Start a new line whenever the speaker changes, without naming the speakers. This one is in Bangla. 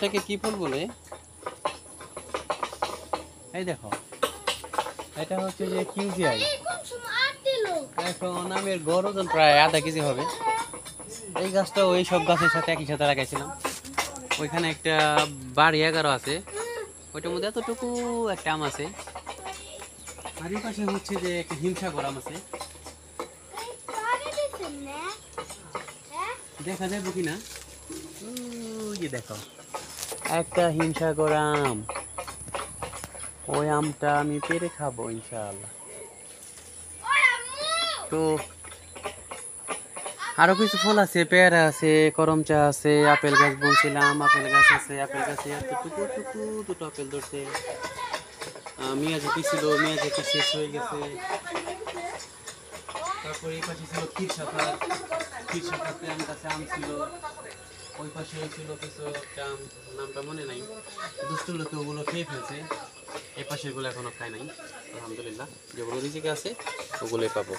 এটাকে কি ফুল বলে? এই দেখো, এটা হচ্ছে যে কিউজিআই। এখন আমের গড় ওজন প্রায় আধা কেজি হবে। এই গাছটা ওই সব গাছের সাথে একই সাথে লাগাইছিলাম। ওইখানে একটা বাড়ি 11 আছে, ওইটার মধ্যে এতটুকু একটা আম আছে। আর এই পাশে হচ্ছে যে একটা হিমসাগর আম আছে, দেখা যাবে কিনা। ওই যে দেখো একটা হিমসাগর আম, ওই আমটা আমি পেরে খাবো ইনশাআল্লাহ। তো আরো কিছু ফল আছে, পেয়ারা আছে, করমচা আছে, আপেল গাছ বলছিলাম, আপেল গাছ আছে। আপেল গাছে এতটুকু টুকু দুটো আপেল ধরছে। মিয়াজাকি ছিল, মিয়াজাকি শেষ হয়ে গেছে। তারপরে এই পাশে ছিল ক্ষীর শাখা, ক্ষীর শাখাতে আম গাছে আম ছিল। ওই পাশে ছিল কিছু একটা আম, নামটা মনে নাই। দুষ্ট লোকে ওগুলো খেয়ে ফেলছে। এই পাশের গুলো এখনো খায় নাই, আলহামদুলিল্লাহ। যেগুলো রিজিকে আছে ওগুলোই পাবো।